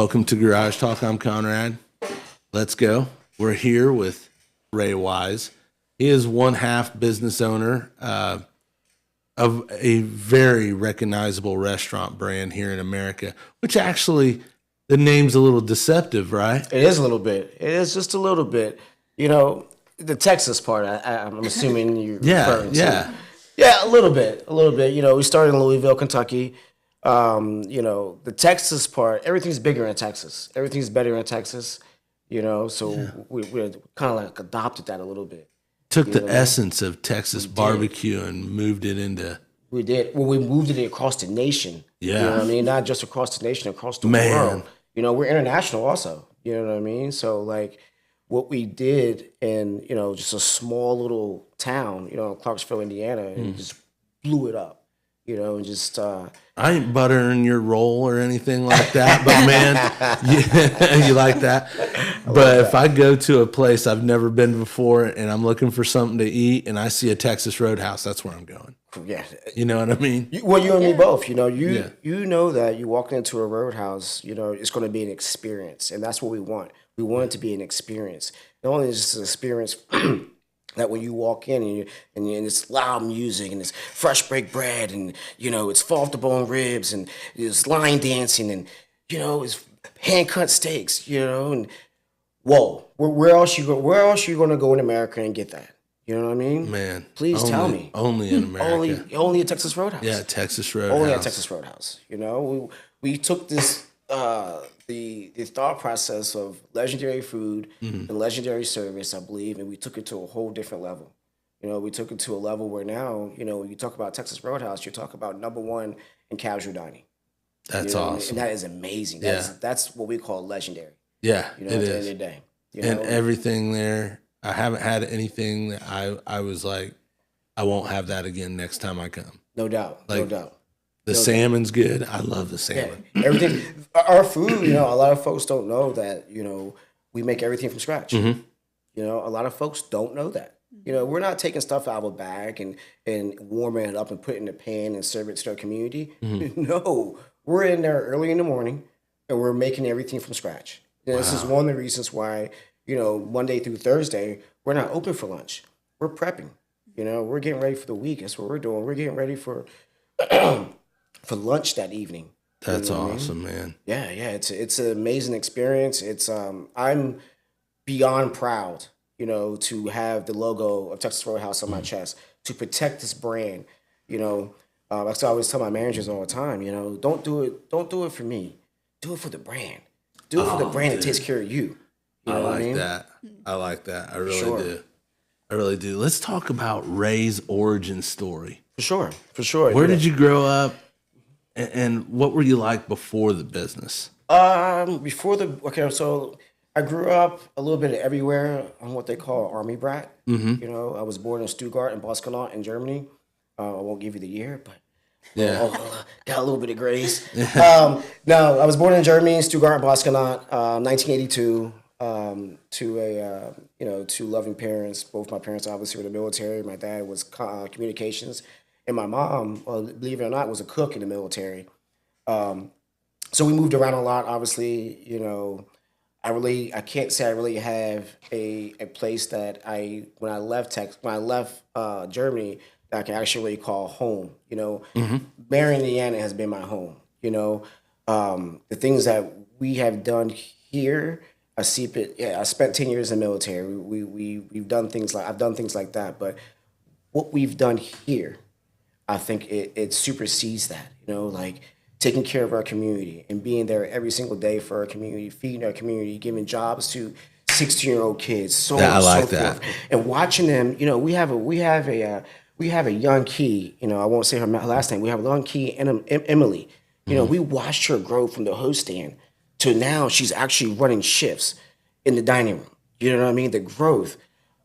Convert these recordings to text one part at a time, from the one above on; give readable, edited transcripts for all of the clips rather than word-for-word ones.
Welcome to Garage Talk. I'm Conrad. Let's go. We're here with Ray Wise. He is one half business owner of a very recognizable restaurant brand here in America, which actually the name's a little deceptive, right? It is a little bit. It is just a little bit. You know, the Texas part, I'm assuming you're referring to. Yeah, a little bit. You know, we started in Louisville, Kentucky. You know, the Texas part, everything's bigger in Texas. Everything's better in Texas, you know, so we kind of like adopted that a little bit. Took the essence of Texas barbecue and moved it into... We did. Well, we moved it across the nation. Yeah. You know what I mean? Not just across the nation, across the world. You know, we're international also. You know what I mean? So, like, what we did in, you know, just a small little town, you know, Clarksville, Indiana, and just blew it up. You know, and just... I ain't buttering your roll or anything like that, but man, you like that. But if I go to a place I've never been before and I'm looking for something to eat and I see a Texas Roadhouse, that's where I'm going. Yeah. You know what I mean? Well, you and me both. You know, you know that you walk into a Roadhouse, you know, it's going to be an experience. And that's what we want. We want it to be an experience. Not only is it just an experience... that when you walk in and it's loud music and it's fresh baked bread and, you know, it's fall off the bone ribs and it's line dancing and, you know, it's hand cut steaks, you know, and whoa, where else you going to go in America and get that? You know what I mean? Man, please tell me. Only in America. Only at Texas Roadhouse. Yeah, Texas Roadhouse. Only at Texas Roadhouse. You know, we took this the thought process of legendary food and legendary service, I believe, and we took it to a whole different level. You know, we took it to a level where now, you know, when you talk about Texas Roadhouse, you talk about #1 in casual dining. That's awesome. And that is amazing. That's what we call legendary. Yeah, you know, at the end of the day. You and know? Everything there, I haven't had anything that I was like, I won't have that again next time I come. No doubt, no doubt. The salmon's good. I love the salmon. Yeah, everything. Our food, you know, a lot of folks don't know that, you know, we make everything from scratch. You know, a lot of folks don't know that. You know, we're not taking stuff out of a bag and warming it up and put it in a pan and serve it to our community. No, we're in there early in the morning and we're making everything from scratch. And this is one of the reasons why, you know, Monday through Thursday, we're not open for lunch. We're prepping. You know, we're getting ready for the week. That's what we're doing. We're getting ready for for lunch that evening. That's awesome, man. Yeah, it's an amazing experience. It's I'm beyond proud, you know, to have the logo of Texas Roadhouse on my chest, to protect this brand. You know, like I always tell my managers all the time, you know, don't do it for me. Do it for the brand. Do it for the brand that takes care of you. You know I what I mean? that. I like that. I really do. I really do. Let's talk about Ray's origin story. For sure. Where did you grow up? And what were you like before the business? So I grew up a little bit everywhere. I'm what they call Army brat. You know, I was born in Stuttgart and Boskenland in Germany. I won't give you the year, but got a little bit of grace. No, I was born in Germany, Stuttgart and Boskenland, 1982. To loving parents. Both my parents obviously were in the military. My dad was communications. And my mom, believe it or not, was a cook in the military. So we moved around a lot, obviously. You know, I can't say I really have a place that when I left Germany, that I can actually call home. You know, Marion, Indiana has been my home. You know, the things that we have done here, I spent 10 years in the military. I've done things like that, but what we've done here, I think it supersedes that, you know, like taking care of our community and being there every single day for our community, feeding our community, giving jobs to 16-year-old kids, so on and so forth. And watching them, you know, we have a young key, you know, I won't say her last name. We have a young key, Emily. You know, we watched her grow from the host stand to now she's actually running shifts in the dining room. You know what I mean? The growth.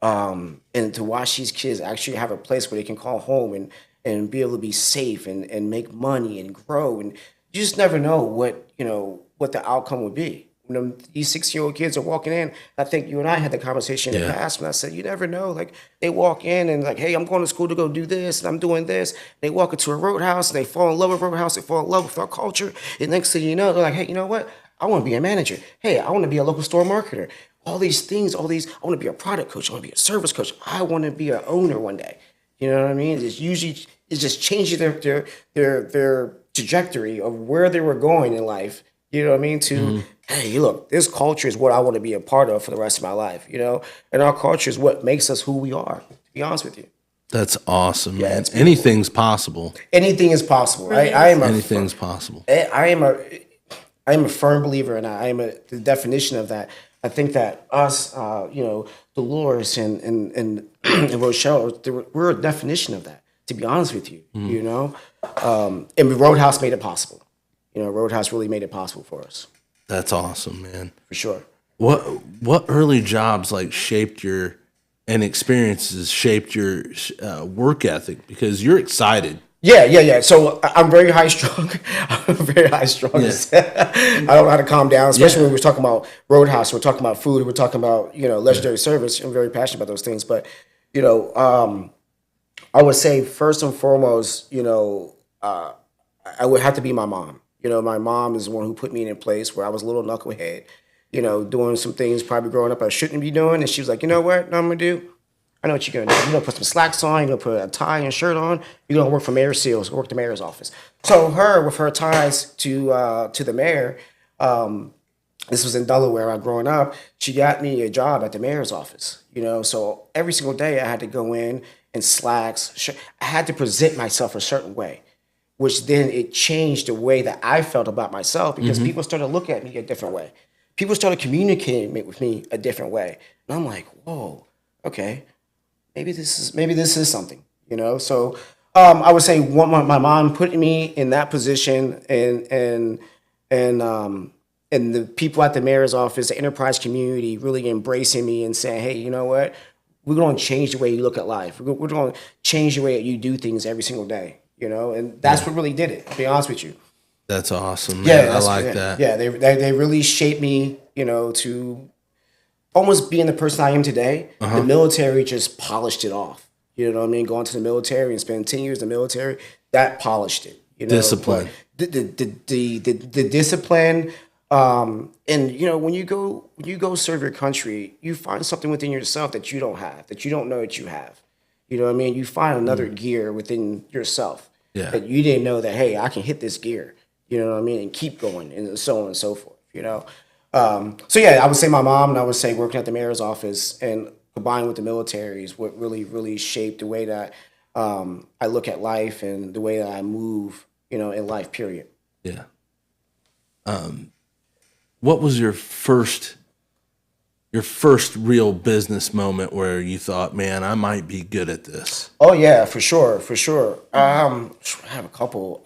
And to watch these kids actually have a place where they can call home and be able to be safe and make money and grow. And you just never know what the outcome would be. When these 16-year-old kids are walking in, I think you and I had the conversation in the past when I said, you never know. Like, they walk in and like, hey, I'm going to school to go do this, and I'm doing this. They walk into a Roadhouse, and they fall in love with Roadhouse. They fall in love with our culture. And next thing you know, they're like, hey, you know what? I want to be a manager. Hey, I want to be a local store marketer. All these things, I want to be a product coach. I want to be a service coach. I want to be an owner one day. You know what I mean? It's just changing their trajectory of where they were going in life. You know what I mean? To hey, look, this culture is what I want to be a part of for the rest of my life. You know, and our culture is what makes us who we are. To be honest with you. That's awesome, man. it's Anything's possible. Anything is possible. Really I am Anything's possible. I am a firm believer, and the definition of that. I think that us, Dolores and Rochelle, we're a definition of that. To be honest with you, you know, and Roadhouse made it possible. You know, Roadhouse really made it possible for us. That's awesome, man. For sure. What early jobs like shaped your and experiences shaped your work ethic? Because you're excited. Yeah. So I'm very high strung. I'm very high strung. Yeah. I don't know how to calm down, especially when we're talking about Roadhouse. We're talking about food. We're talking about legendary service. I'm very passionate about those things. But I would say first and foremost, I would have to be my mom. My mom is the one who put me in a place where I was a little knucklehead, doing some things probably growing up I shouldn't be doing. And she was like, you know what I'm going to do? I know what you're going to do. You're going to put some slacks on. You're going to put a tie and shirt on. You're going to work for Mayor Seals, work the mayor's office. So her, with her ties to the mayor, this was in Delaware. I growing up. She got me a job at the mayor's office. So every single day I had to go in slacks. I had to present myself a certain way, which then it changed the way that I felt about myself because people started looking at me a different way. People started communicating with me a different way, and I'm like, whoa, okay. Maybe this is something, So I would say my mom put me in that position, and the people at the mayor's office, the enterprise community, really embracing me and saying, hey, you know what? We're going to change the way you look at life. We're going to change the way that you do things every single day, And that's what really did it. To be honest with you. That's awesome, man. I like that. Yeah, they really shaped me, to almost being the person I am today. The military just polished it off. You know what I mean? Going to the military and spending 10 years in the military, that polished it. Discipline. But the discipline, and when you go serve your country, you find something within yourself that you don't have, that you don't know that you have. You know what I mean? You find another gear within yourself that you didn't know that, hey, I can hit this gear. You know what I mean? And keep going, and so on and so forth. So yeah, I would say my mom, and I would say working at the mayor's office and combined with the military is what really, really shaped the way that I look at life and the way that I move, in life, period. Yeah. What was your first real business moment where you thought, man, I might be good at this? Oh yeah, for sure. I have a couple.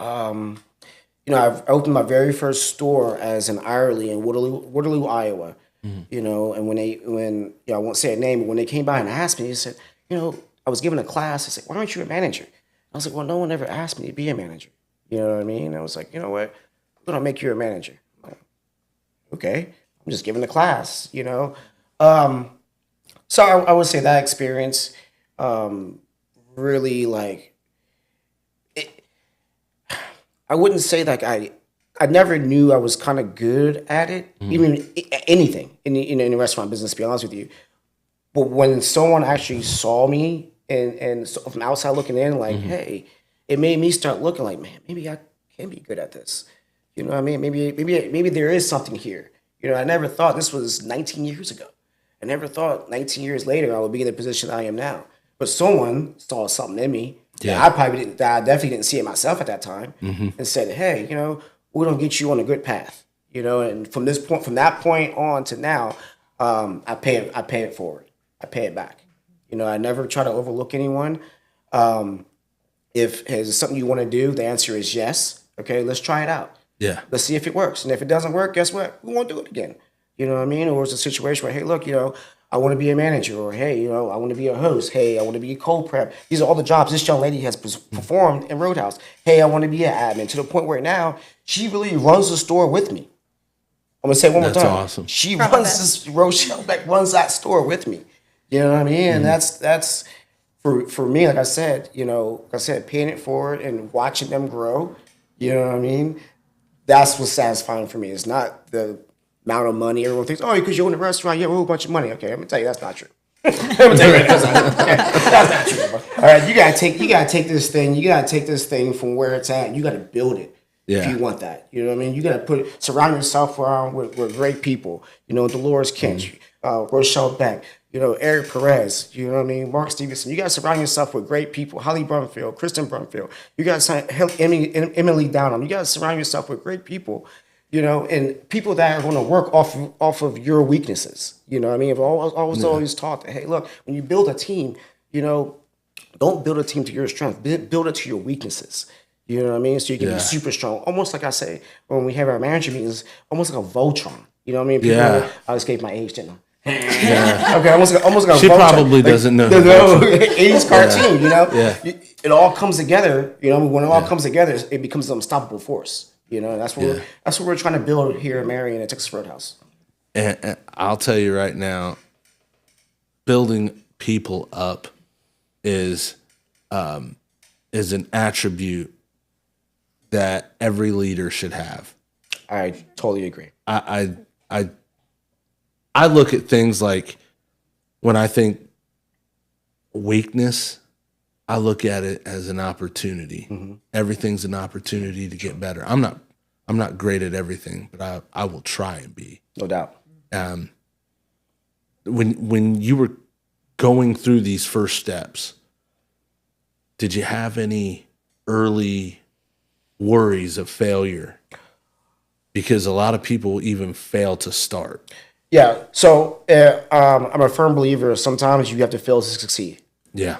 I opened my very first store as an hourly in Waterloo, Iowa. And when I won't say a name, but when they came by and asked me, they said, I was given a class. They said, why aren't you a manager? I was like, well, no one ever asked me to be a manager. You know what I mean? I was like, you know what? I'm gonna make you a manager. I'm like, okay, I'm just giving a class. So I would say that experience really like. I wouldn't say like I never knew I was kind of good at it, even anything in the restaurant business. To be honest with you, but when someone actually saw me and so from outside looking in, like, hey, it made me start looking like, man, maybe I can be good at this. You know what I mean? Maybe there is something here. I never thought this was 19 years ago. I never thought 19 years later I would be in the position I am now. But someone saw something in me. Yeah. I definitely didn't see it myself at that time, and said, "Hey, we're gonna get you on a good path." And from that point on to now, I pay it forward. I pay it back. I never try to overlook anyone. If it's something you want to do, the answer is yes. Okay, let's try it out. Yeah. Let's see if it works. And if it doesn't work, guess what? We won't do it again. You know what I mean? Or it's a situation where, hey, look, I want to be a manager, or hey, I want to be a host. Hey, I want to be a cold prep. These are all the jobs this young lady has performed in Roadhouse. Hey, I want to be an admin, to the point where now she really runs the store with me. I'm gonna say it one more time. That's awesome. She Rochelle Beck runs that store with me. You know what I mean? And that's for me. Like I said, paying it forward and watching them grow. You know what I mean? That's what's satisfying for me. It's not the amount of money. Everyone thinks, oh, because you own a restaurant, you have a whole bunch of money. Okay, I'm gonna tell you that's not true. I'm gonna tell you that's not true. Bro. All right, you gotta take this thing. You gotta take this thing from where it's at. You gotta build it. If you want that, you know what I mean? You got to surround yourself around with great people. You know, Dolores Kinch, Rochelle Beck, you know, Eric Perez, you know what I mean? Mark Stevenson. You got to surround yourself with great people. Holly Brumfield, Kristen Brumfield. You got to Emily Downham. You got to surround yourself with great people, you know, and people that are going to work off of your weaknesses. You know what I mean? I've always taught that, hey, look, when you build a team, you know, don't build a team to your strength. Build it to your weaknesses. You know what I mean? So you can be super strong. Almost like I say, when we have our manager meetings, almost like a Voltron. You know what I mean? People, I just gave my age, didn't I? Okay, almost like a She Voltron. probably doesn't know. The 80s cartoon, you know? It all comes together, you know? When it all comes together, it becomes an unstoppable force. You know, that's what we're trying to build here in Marion at Texas Roadhouse. And I'll tell you right now, building people up is an attribute that every leader should have. I totally agree. I look at things like, when I think weakness, I look at it as an opportunity. Mm-hmm. Everything's an opportunity to get better. I'm not great at everything, but I will try and be. No doubt. When you were going through these first steps, did you have any early worries of failure? Because a lot of people even fail to start. Yeah. So I'm a firm believer. Sometimes you have to fail to succeed. Yeah.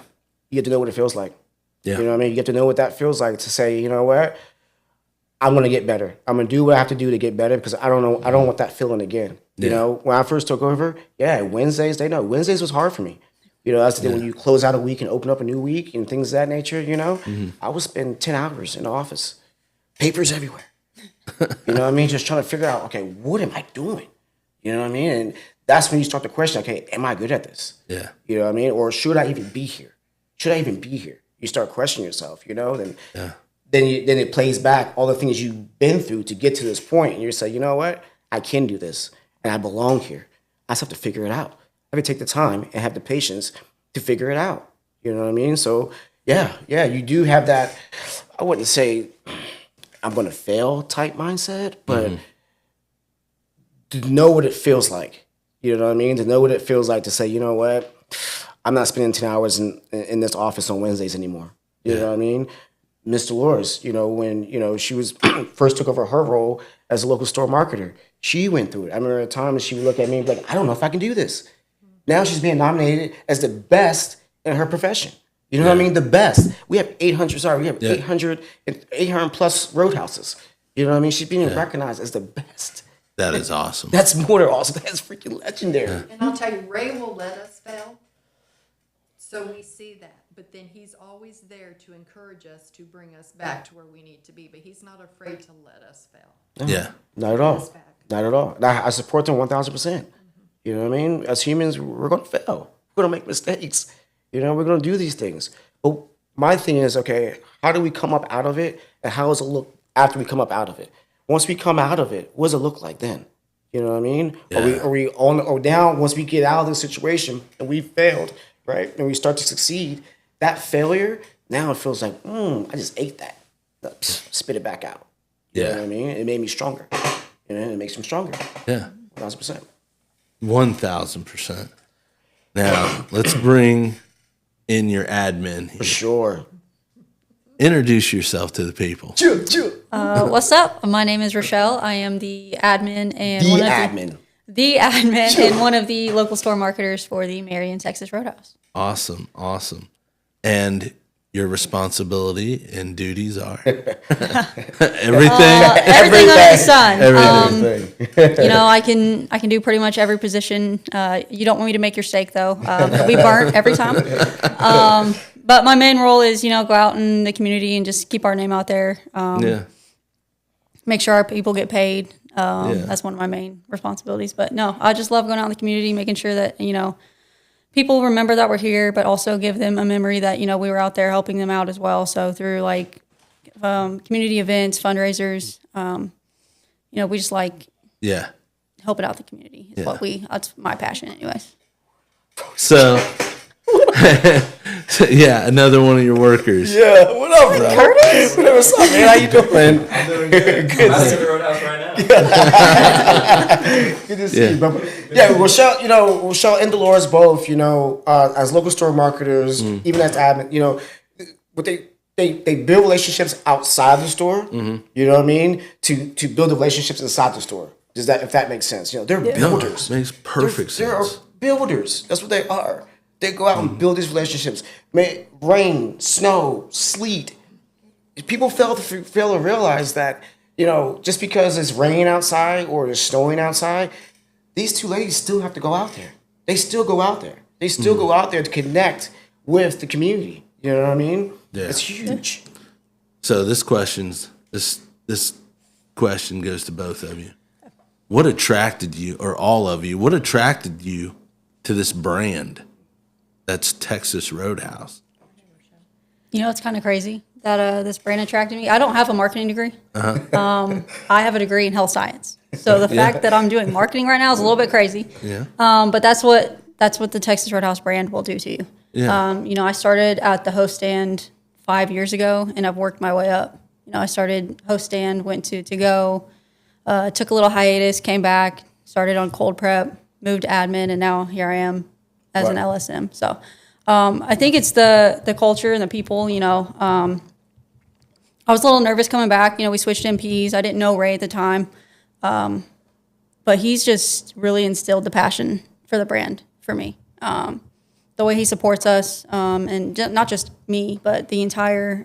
You have to know what it feels like. Yeah. You know what I mean? You have to know what that feels like to say, you know what? I'm going to get better. I'm going to do what I have to do to get better because I don't know. I don't want that feeling again. You know, when I first took over, Wednesdays was hard for me. You know, that's the thing when you close out a week and open up a new week and things of that nature, you know, I would spend 10 hours in the office, papers everywhere. You know what I mean? Just trying to figure out, okay, what am I doing? You know what I mean? And that's when you start to question, okay, am I good at this? Yeah. You know what I mean? Or should I even be here? Should I even be here? You start questioning yourself, you know, then it plays back all the things you've been through to get to this point. And you say, you know what? I can do this and I belong here. I just have to figure it out. I have to take the time and have the patience to figure it out. You know what I mean? So yeah, you do have that, I wouldn't say I'm going to fail type mindset, but to know what it feels like. You know what I mean? To know what it feels like to say, you know what? I'm not spending 10 hours in this office on Wednesdays anymore. You know what I mean? Miss Dolores, you know, when, you know, she was first took over her role as a local store marketer, she went through it. I remember at times she would look at me and be like, I don't know if I can do this. Now she's being nominated as the best in her profession. You know what I mean? The best. We have 800 plus roadhouses. You know what I mean? She's being recognized as the best. That is awesome. That's more than awesome. That's freaking legendary. And I'll tell you, Ray will let us fail. So we see that. But then he's always there to encourage us to bring us back to where we need to be. But he's not afraid to let us fail. Yeah. Not at all. Not at all. I support them 1,000%. You know what I mean? As humans, we're going to fail. We're going to make mistakes. You know, we're going to do these things. But my thing is, okay, how do we come up out of it? And how does it look after we come up out of it? Once we come out of it, what does it look like then? You know what I mean? Yeah. Are we on or down once we get out of the situation and we failed, right? And we start to succeed, that failure, now it feels like, I just ate that. Spit it back out. You know what I mean? It made me stronger. You know, it makes me stronger. Yeah. 1,000%. 1,000%. Now, let's bring in your admin here. For sure. Introduce yourself to the people. What's up? My name is Rochelle. I am the admin and the admin and one of the local store marketers for the Marion, Texas Roadhouse. Awesome. And your responsibility and duties are everything under the sun. Everything. You know, I can do pretty much every position. You don't want me to make your steak though. We burnt every time. But my main role is, you know, go out in the community and just keep our name out there. Make sure our people get paid. That's one of my main responsibilities. But no, I just love going out in the community, making sure that, you know, people remember that we're here, but also give them a memory that, you know, we were out there helping them out as well. So through like community events, fundraisers, we just like Yeah. helping out the community. Is that's my passion, anyways. So, yeah, another one of your workers. Yeah, what up, bro? Curtis? What's up, man? How you doing? I'm doing good. I'm at the Roadhouse right now. Good to see you, bro. Yeah, Rochelle and Dolores both, as local store marketers, even as admin, what they build relationships outside the store. You know what I mean? To build the relationships inside the store. If that makes sense? They're builders. Makes perfect They're sense. builders. That's what they are. They go out and build these relationships. Rain, snow, sleet. People fail to realize that, just because it's raining outside or it's snowing outside, these two ladies still have to go out there. They still go out there. They still go out there to connect with the community. You know what I mean? Yeah. It's huge. So this question goes to both of you. What attracted you, or all of you, what attracted you to this brand that's Texas Roadhouse? It's kind of crazy that this brand attracted me. I don't have a marketing degree. I have a degree in health science. So the fact that I'm doing marketing right now is a little bit crazy. Yeah. But that's what the Texas Roadhouse brand will do to you. Yeah. I started at the host stand 5 years ago, and I've worked my way up. I started host stand, went to go, took a little hiatus, came back, started on cold prep, moved to admin, and now here I am as an LSM. So I think it's the culture and the people. I was a little nervous coming back. We switched MPs. I didn't know Ray at the time, but he's just really instilled the passion for the brand for me. The way he supports us, and not just me, but the entire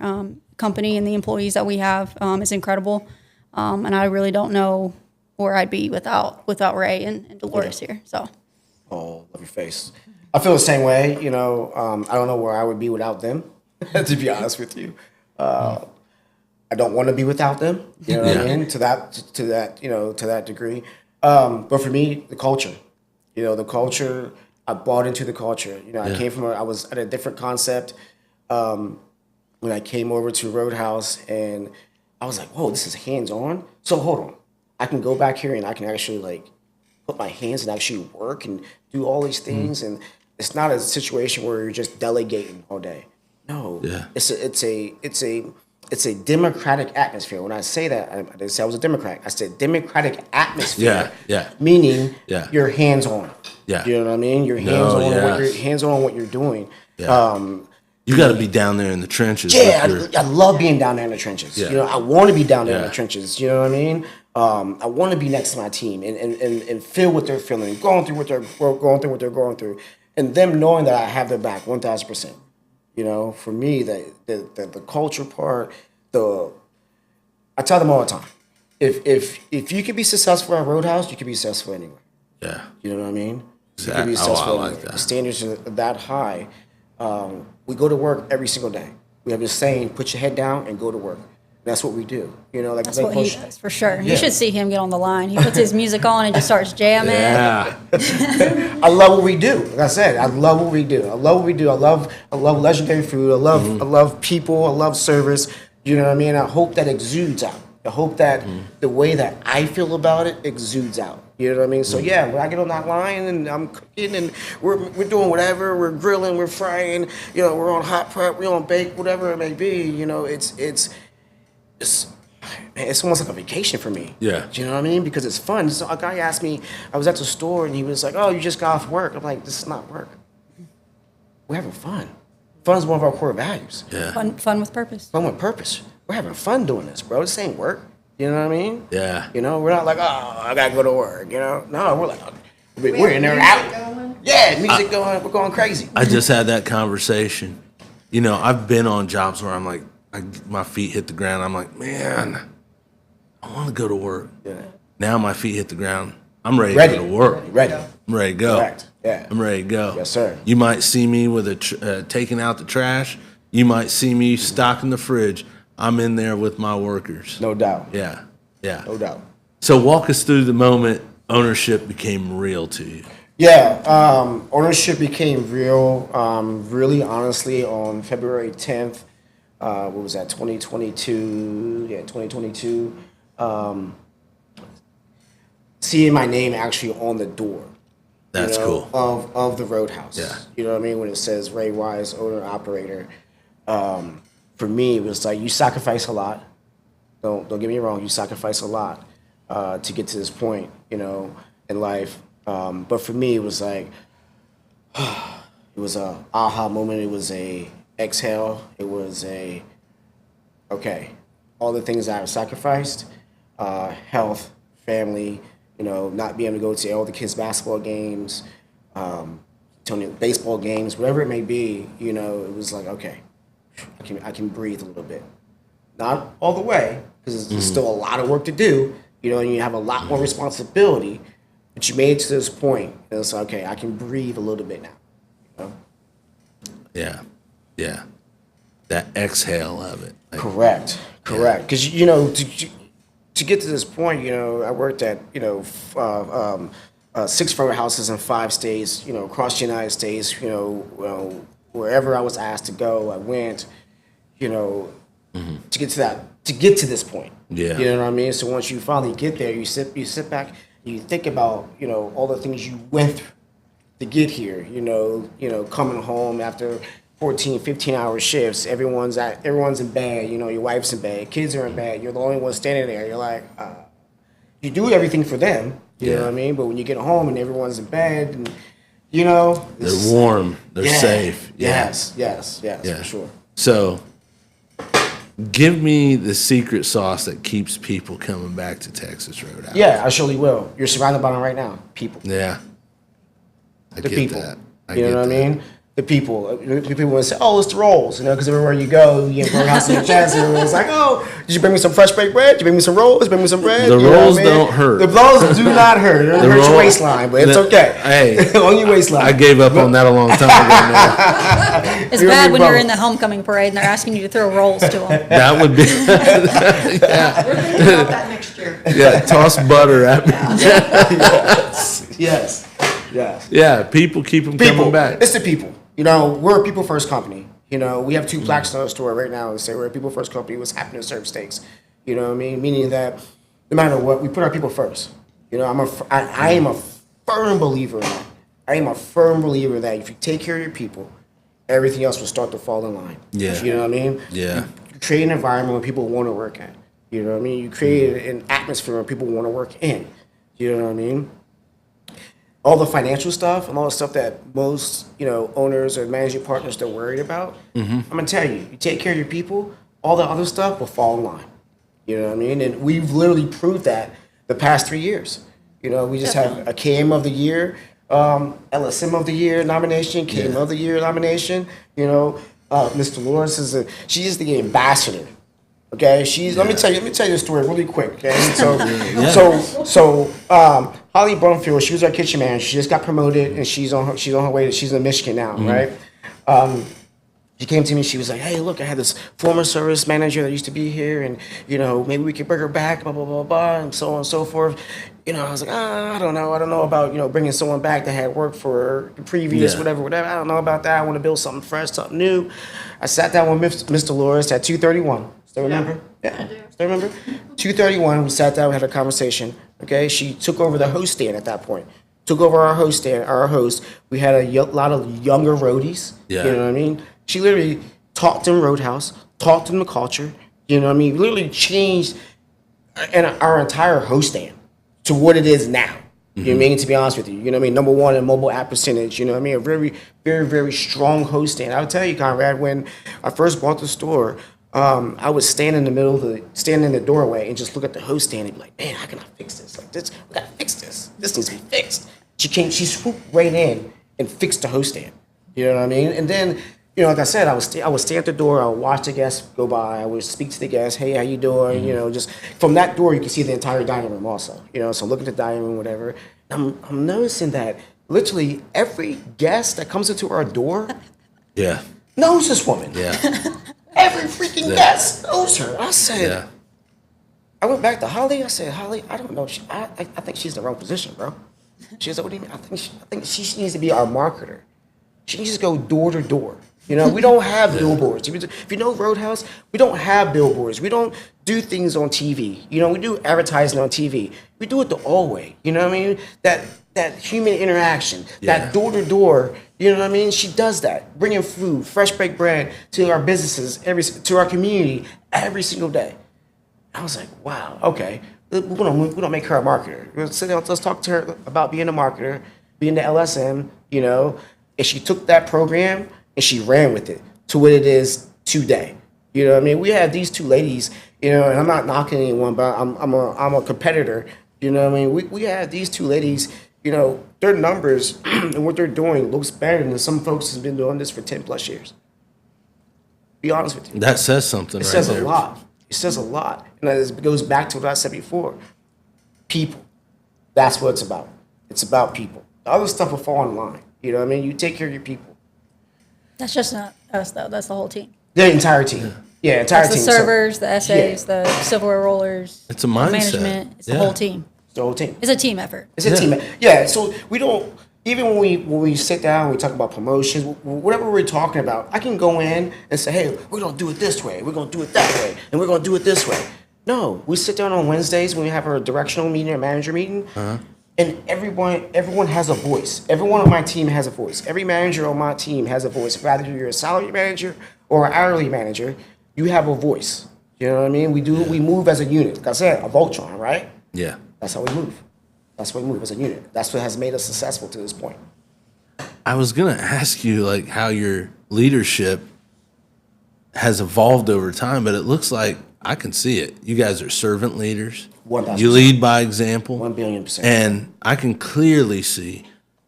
company and the employees that we have is incredible. And I really don't know where I'd be without Ray and Dolores here. So, Oh, love your face. I feel the same way. I don't know where I would be without them. To be honest with you, I don't want to be without them. You know what I mean? To that degree. But for me, the culture. The culture. I bought into the culture. I was at a different concept when I came over to Roadhouse, and I was like, whoa, this is hands-on. So hold on. I can go back here and I can actually put my hands and actually work and do all these things. And it's not a situation where you're just delegating all day. No, it's a democratic atmosphere. When I say that, I didn't say I was a Democrat. I said democratic atmosphere. Meaning you're hands-on. Yeah. You know what I mean? You're hands-on what you're doing. Yeah. You got to be down there in the trenches. Yeah, I love being down there in the trenches. Yeah. I want to be down there in the trenches. You know what I mean? I want to be next to my team and feel what they're feeling, going through what they're going through, and them knowing that I have their back 1,000%. For me, the culture part, I tell them all the time, if you can be successful at Roadhouse, you can be successful anywhere. Yeah. You know what I mean? Exactly. You can be successful I like anywhere. that. The standards are that high. We go to work every single day. We have this saying, put your head down and go to work. That's what we do. That's what he does, for sure. You should see him get on the line. He puts his music on and just starts jamming. Yeah. I love what we do. Like I said, I love what we do. I love legendary food. I love people. I love service. You know what I mean? I hope that exudes out. I hope that the way that I feel about it exudes out. You know what I mean? So yeah, when I get on that line and I'm cooking and we're doing whatever, we're grilling, we're frying, we're on hot prep, we're on bake, whatever it may be. It's almost like a vacation for me. Yeah. Do you know what I mean? Because it's fun. So a guy asked me, I was at the store and he was like, "Oh, you just got off work." I'm like, "This is not work. We're having fun. Fun is one of our core values. Yeah. Fun with purpose. Fun with purpose. We're having fun doing this, bro. This ain't work. You know what I mean? Yeah. We're not like, "Oh, I gotta go to work." No, we're like, we're in there and out. Yeah, music going. We're going crazy. I just had that conversation. I've been on jobs where I'm like, my feet hit the ground. I'm like, man, I want to go to work. Yeah. Now my feet hit the ground. I'm ready to go to work. Ready. I'm ready to go. Correct. Yeah. I'm ready to go. Yes, sir. You might see me with taking out the trash. You might see me stocking the fridge. I'm in there with my workers. No doubt. Yeah. No doubt. So walk us through the moment ownership became real to you. Yeah, ownership became real, really honestly, on February 10th. What was that, 2022? Yeah, 2022. seeing my name actually on the door. That's cool. Of the Roadhouse. Yeah. You know what I mean? When it says Ray Wise, owner, operator. For me, it was like you sacrifice a lot. Don't get me wrong, you sacrifice a lot to get to this point, in life. But for me, it was like, it was a aha moment. It was a exhale. It was okay, all the things that I've sacrificed, health, family, not being able to go to all the kids' basketball games, baseball games, whatever it may be, it was like, okay, I can breathe a little bit. Not all the way, because there's still a lot of work to do, and you have a lot more responsibility, but you made it to this point, and it's like, okay, I can breathe a little bit now. Yeah. That exhale of it. Like, Correct. Because to get to this point, I worked at 6 roadhouses in 5 states, across the United States. Wherever I was asked to go, I went. To get to this point. Yeah. You know what I mean? So once you finally get there, you sit back, you think about all the things you went through to get here. Coming home after 14, 15-hour shifts, everyone's in bed, your wife's in bed, kids are in bed, you're the only one standing there. You're like, you do everything for them, you know what I mean? But when you get home and everyone's in bed and, they're warm, they're safe. Yeah. Yes, for sure. So give me the secret sauce that keeps people coming back to Texas Roadhouse. Yeah, I surely will. You're surrounded by them right now, people. Yeah. I The get people. that. You know what I mean? The people will say, "Oh, it's the rolls," because everywhere you go, you get Roadhouse in your chest, and it's like, "Oh, did you bring me some fresh baked bread? Did you bring me some rolls? Bring me some bread." The rolls don't hurt. The rolls do not hurt. They hurt your waistline, but it's okay. Hey, on your waistline. I gave up on that a long time ago. It's bad when you're in the homecoming parade and they're asking you to throw rolls to them. That would be, We're thinking about that next year. yeah, toss butter at me. Yes. Yeah, people keep them coming back. It's the people. We're a people first company. We have 2 plaques in our store right now that say we're a people first company. What's happening to serve steaks? You know what I mean? Meaning that no matter what, we put our people first. I am a firm believer in that. I am a firm believer that if you take care of your people, everything else will start to fall in line. Yeah. You know what I mean? Yeah. You create an environment where people want to work at. You know what I mean? You create an atmosphere where people want to work in. You know what I mean? All the financial stuff and all the stuff that most, owners or managing partners are worried about, I'm going to tell you, you take care of your people, all the other stuff will fall in line. You know what I mean? And we've literally proved that the past 3 years. We just have a KM of the Year, LSM of the Year nomination, KM of the Year nomination. Ms. Dolores she is the ambassador. Okay, let me tell you a story really quick. Okay, so Holly Brumfield, she was our kitchen manager. She just got promoted and she's on her way. She's in Michigan now, right? She came to me. She was like, "Hey, look, I had this former service manager that used to be here, and maybe we could bring her back, blah blah blah blah, and so on and so forth." I was like, I don't know about bringing someone back that had worked for the previous whatever. I don't know about that. I want to build something fresh, something new. I sat down with Miss Dolores at 2:31. Still remember? Yeah. I do. Still remember? 2:31. We sat down. We had a conversation. Okay. She took over the host stand at that point. Took over our host stand. Our host. We had a lot of younger roadies. Yeah. You know what I mean? She literally taught them Roadhouse, taught them the culture. You know what I mean? Literally changed our entire host stand to what it is now. You know what I mean? To be honest with you, number 1 in mobile app percentage. You know what I mean? A very, very, very strong host stand. I would tell you, Conrad, when I first bought the store, I would stand in the doorway and just look at the host stand and be like, man, how can I fix this? Like this, we gotta fix this. This needs to be fixed. She swooped right in and fixed the host stand. You know what I mean? And then, like I said, I would stay at the door. I would watch the guests go by. I would speak to the guests. Hey, how you doing? Just from that door, you can see the entire dining room also. So look at the dining room, whatever. I'm noticing that literally every guest that comes into our door knows this woman. Yeah. Every freaking guest knows her. I said, I went back to Holly. I said, Holly, I don't know. I think she's in the wrong position, bro. She was like, what do you mean? I think she needs to be our marketer. She needs to go door to door, You know, we don't have billboards. If you know Roadhouse, we don't have billboards. We don't do things on TV. You know, we do advertising on TV. We do it the old way. You know what I mean? That human interaction, that door to door. You know what I mean? She does that, bringing food, fresh baked bread to our businesses, to our community every single day. I was like, wow, okay. We're gonna make her a marketer. We're gonna sit down, let's talk to her about being a marketer, being the LSM, you know. And she took that program and she ran with it to what it is today. You know what I mean? We have these two ladies, you know, and I'm not knocking anyone, but I'm a competitor. You know what I mean? We have these two ladies, you know, their numbers and what they're doing looks better than some folks who's been doing this for 10 plus years. Be honest with you. That says something. It right says there. a lot. It says a lot. And it goes back to what I said before. People. That's what it's about. It's about people. The other stuff will fall in line. You know what I mean? You take care of your people. That's just not us, though. That's the whole team. The entire team. Yeah, entire That's the team. So, servers, the essays, the silverware rollers. It's a mindset. Management. It's the Yeah. whole team. the whole team. It's a team effort. It's a team. Yeah, so we don't, even when we sit down, we talk about promotions, whatever we're talking about, I can go in and say, hey, we're going to do it this way, we're going to do it that way, and we're going to do it this way. No, we sit down on Wednesdays when we have our directional meeting or manager meeting, and everyone has a voice. Everyone on my team has a voice. Every manager on my team has a voice. Whether you're a salary manager or an hourly manager, you have a voice. You know what I mean? We move as a unit. Like I said, a Voltron, right? Yeah. That's how we move. That's how we move as a unit. That's what has made us successful to this point. I was going to ask you like how your leadership has evolved over time, but it looks like I can see it. You guys are servant leaders. 1,000%. You lead by example. 1,000,000,000%. And I can clearly see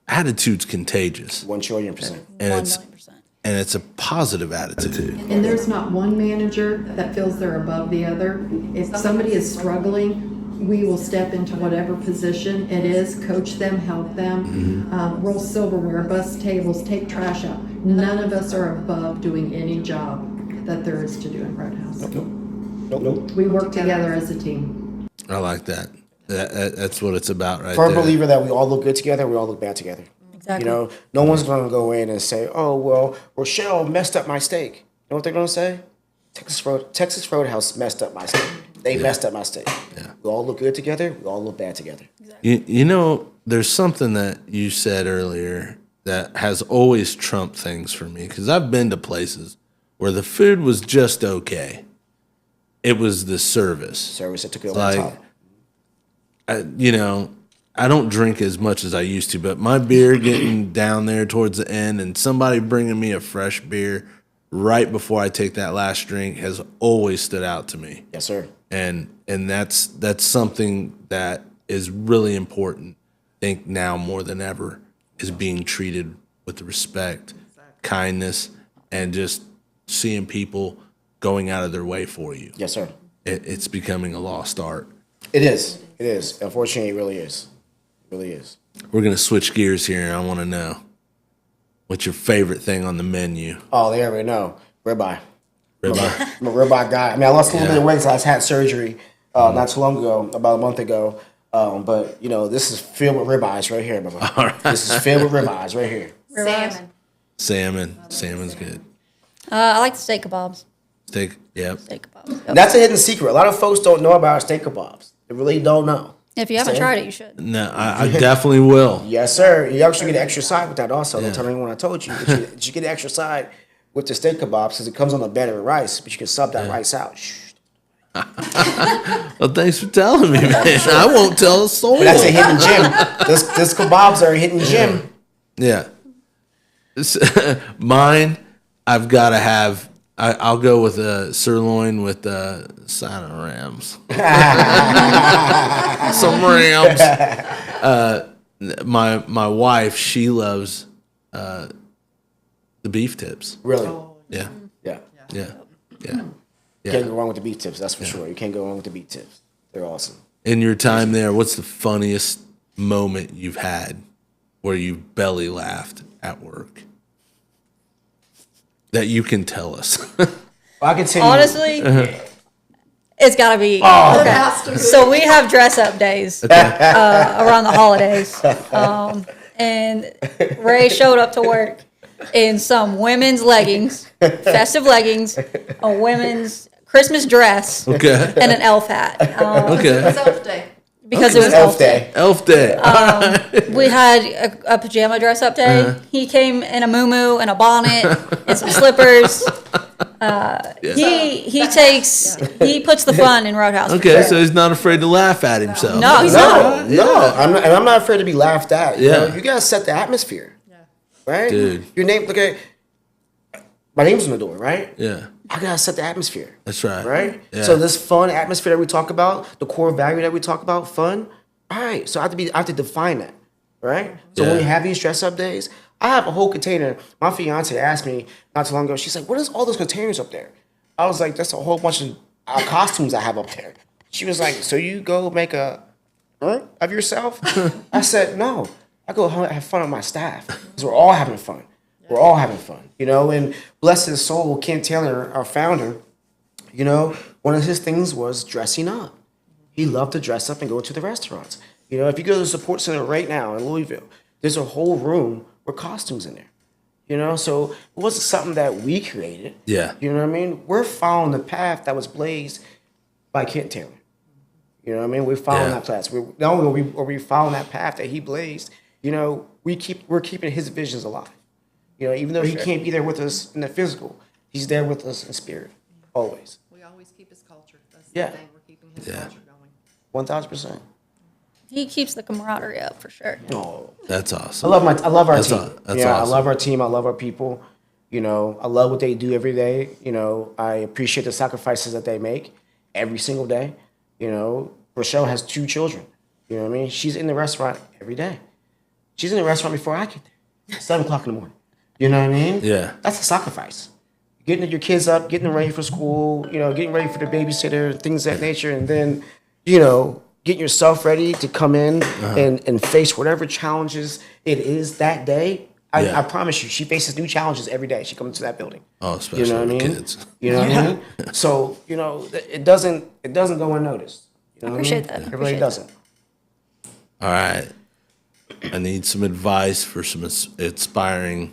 attitude's contagious. 1,000,000,000,000%. And 1,000,000%. it's a positive attitude. And there's not one manager that feels they're above the other. If somebody is struggling, we will step into whatever position it is, coach them, help them, roll silverware, bust tables, take trash out. None of us are above doing any job that there is to do in Roadhouse. Nope. We work together as a team. I like that. That's what it's about right Firm there. believer that we all look good together, we all look bad together. Exactly. You know, no one's going to go in and say, oh, well, Rochelle messed up my steak. You know what they're going to say? Texas Roadhouse messed up my steak. They messed up my steak. Yeah. We all look good together, we all look bad together. You know, there's something that you said earlier that has always trumped things for me because I've been to places where the food was just okay. It was the service. Service that took it over the top. I don't drink as much as I used to, but my beer getting down there towards the end and somebody bringing me a fresh beer right before I take that last drink has always stood out to me. Yes, sir. And that's something that is really important. I think now more than ever is being treated with respect, kindness, and just seeing people going out of their way for you. Yes, sir. It's becoming a lost art. It is. It is. Unfortunately, it really is. It really is. We're gonna switch gears here, and I want to know what's your favorite thing on the menu. Oh, they already know. Ribeye. Ribeye. I'm a ribeye guy. I mean, I lost a little bit of weight because I had surgery not too long ago, about a month ago. But, you know, this is filled with ribeyes right here, brother. right. This is filled with ribeyes right here. Salmon. Salmon's good. I like the steak kebabs. Steak. Yep. Steak kebabs. Yep. That's a hidden secret. A lot of folks don't know about our steak kebabs. They really don't know. If you haven't Same. tried it, you should. No, I definitely will. Yes, sir. You actually get an extra side with that also. Don't tell anyone I told you. But you get an extra side with the steak kebabs because it comes on a bed of rice, but you can sub that rice out. Shh. Well, thanks for telling me, man. I won't tell a soul. But that's a hidden gem. This kebabs are a hidden gem. Yeah. Mine, I've got to have. I'll go with a sirloin with a side of rams. Some rams. My wife, she loves the beef tips. Really? Yeah. Yeah. Yeah. You can't go wrong with the beef tips, that's for sure. You can't go wrong with the beef tips. They're awesome. In your time there, what's the funniest moment you've had where you belly laughed at work that you can tell us? I can tell you. Honestly, it's got to be. Oh. Okay. So we have dress up days around the holidays. And Ray showed up to work in some women's leggings, festive leggings, a women's Christmas dress, Okay. and an elf hat. Okay. It's Elf Day. Because it was Elf Day. Elf Day. We had a pajama dress up day. He came in a muumuu and a bonnet and some slippers. He puts the fun in Roadhouse. for Okay, sure. so he's not afraid to laugh at himself. No, he's not. No, I'm not afraid to be laughed at. You Yeah. know, you gotta set the atmosphere. Right? Dude. Your name, look at, my name's on the door, right? Yeah, I gotta set the atmosphere. that's right. Right? Yeah. So this fun atmosphere that we talk about, the core value that we talk about, fun. All right. So I have to define that. Right? So when Yeah. we have these dress up days, I have a whole container. My fiance asked me not too long ago, she's like, what is all those containers up there? I was like, that's a whole bunch of costumes I have up there. She was like, so you go make a of yourself? I said, no. I go have fun with my staff because we're all having fun. We're all having fun, you know. And bless his soul, Ken Taylor, our founder, you know, one of his things was dressing up. He loved to dress up and go to the restaurants. You know, if you go to the support center right now in Louisville, there's a whole room with costumes in there. You know, so it wasn't something that we created. Yeah. You know what I mean? We're following the path that was blazed by Ken Taylor. You know what I mean? We're following that path. Not only are we following that path that he blazed, you know, we're keeping his visions alive. You know, even though he can't be there with us in the physical, he's there with us in spirit, always. We always keep his culture. That's Yeah. the thing. We're keeping his Yeah. culture going. 1,000%. He keeps the camaraderie up for sure. Oh, That's I awesome. love our That's team. that's I awesome. love our team. I love our people. You know, I love what they do every day. You know, I appreciate the sacrifices that they make every single day. You know, Rochelle has 2 children. You know what I mean? She's in the restaurant every day. She's in the restaurant before I get there. 7:00 in the morning. You know what I mean? Yeah. That's a sacrifice. Getting your kids up, getting them ready for school, you know, getting ready for the babysitter, things of that nature, and then, you know, getting yourself ready to come in and face whatever challenges it is that day. Yeah. I promise you, she faces new challenges every day. She comes to that building. Oh, especially You know what I with mean? kids. You know what I mean? So, you know, it doesn't go unnoticed. You know what Appreciate I mean? that. It really Appreciate doesn't. All right. I need some advice for some aspiring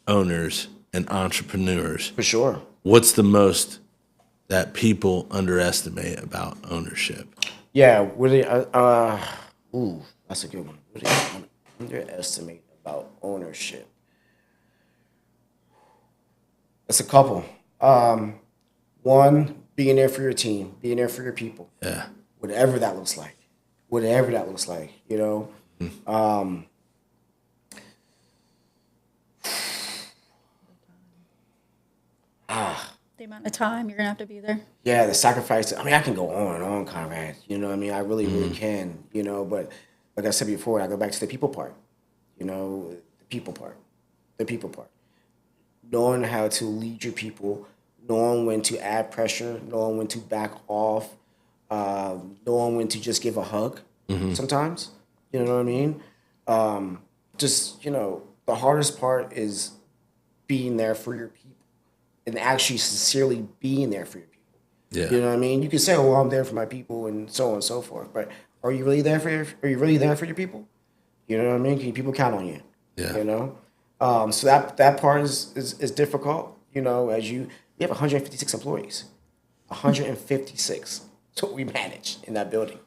owners and entrepreneurs. For sure. What's the most that people underestimate about ownership? Yeah, what do you, that's a good one. What do you underestimate about ownership? That's a couple. One, being there for your team, being there for your people. Yeah. Whatever that looks like. Whatever that looks like, you know. The amount of time you're gonna have to be there. Yeah, the sacrifice. I mean, I can go on and on, Conrad. You know what I mean? I really, really can, you know. But like I said before, I go back to the people part. You know, the people part. The people part. Knowing how to lead your people, knowing when to add pressure, knowing when to back off, knowing when to just give a hug sometimes. You know what I mean? Just, you know, the hardest part is being there for your people and actually sincerely being there for your people. Yeah. You know what I mean? You can say, "Oh, I'm there for my people," and so on and so forth. But are you really there for your people? You know what I mean? Can people count on you? Yeah. You know? So that part is difficult. You know, we have 156 employees. 156. That's what we manage in that building.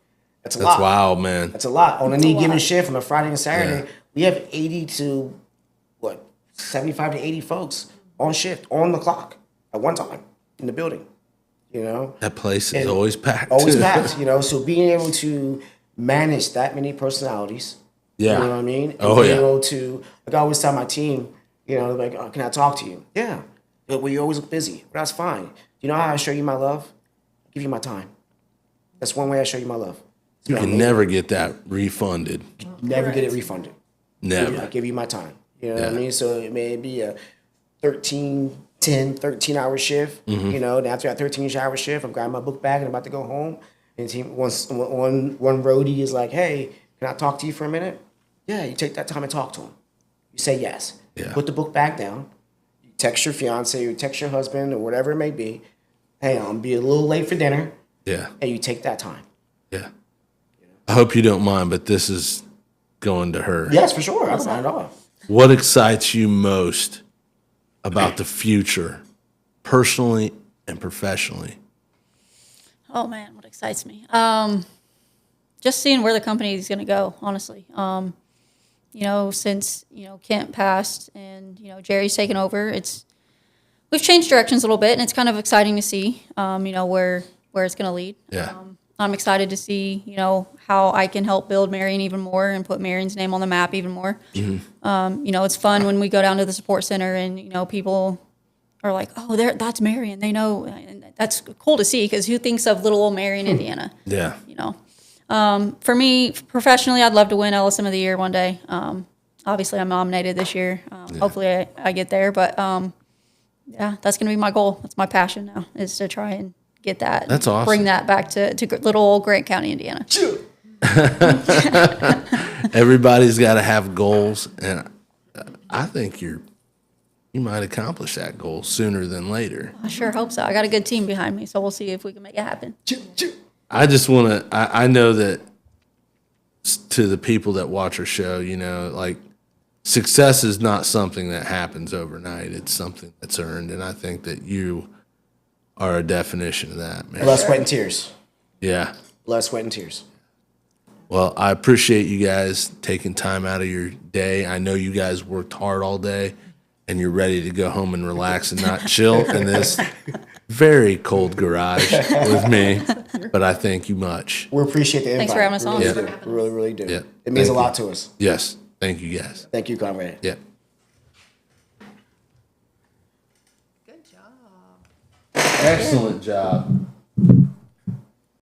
That's a lot. That's wild, man. That's a lot. On any given shift on a Friday and Saturday, we have 80 to 75 to 80 folks on shift, on the clock at one time in the building. You know? That place is And always packed. Always too. packed, you know. So being able to manage that many personalities, Yeah. you know what I mean? And Oh, being yeah. able to, like I always tell my team, you know, like, "Oh, can I talk to you?" Yeah. But we always look busy. But that's fine. You know how I show you my love? I give you my time. That's one way I show you my love. You can never get that refunded. Never get it refunded. I Never. give you my time. You know what I Yeah. mean? So it may be a 13-hour shift. Mm-hmm. You know, and after that 13-hour shift, I'm grabbing my book bag and I'm about to go home. And one roadie is like, "Hey, can I talk to you for a minute?" Yeah, you take that time and talk to him. You say yes. Yeah. Put the book bag down. You text your fiance, you text your husband, or whatever it may be. "Hey, I'm gonna be a little late for dinner," Yeah. and you take that time. Yeah. I hope you don't mind, but this is going to her. Yes, for sure. I don't mind at all. What excites you most about the future, personally and professionally? Oh man, what excites me? Just seeing where the company is going to go. Honestly, since Kent passed and Jerry's taken over, we've changed directions a little bit, and it's kind of exciting to see where it's going to lead. Yeah. I'm excited to see how I can help build Marion even more and put Marion's name on the map even more. It's fun when we go down to the support center and people are like, oh, that's Marion. They know, and that's cool to see because who thinks of little old Marion, Indiana? Yeah. For me, professionally, I'd love to win LSM of the Year one day. Obviously, I'm nominated this year. Hopefully, I get there. But that's going to be my goal. That's my passion now, is to try and get that. That's awesome. Bring that back to little old Grant County, Indiana. Everybody's got to have goals, and I think you might accomplish that goal sooner than later. I sure hope so. I got a good team behind me, so we'll see if we can make it happen. I just want to, I know that to the people that watch our show, like success is not something that happens overnight. It's something that's earned. And I think that you are a definition of that, man. Blood, sweat, and tears. Yeah. Blood, sweat, and tears. Well, I appreciate you guys taking time out of your day. I know you guys worked hard all day and you're ready to go home and relax and not chill in this very cold garage with me, but I thank you much. We appreciate the invite. Thanks for having us on. We really do. We really, really do. Yeah. It means Thank a lot you. to us. Yes. Thank you guys. Thank you, Conrad. Yeah. Good job. Excellent job.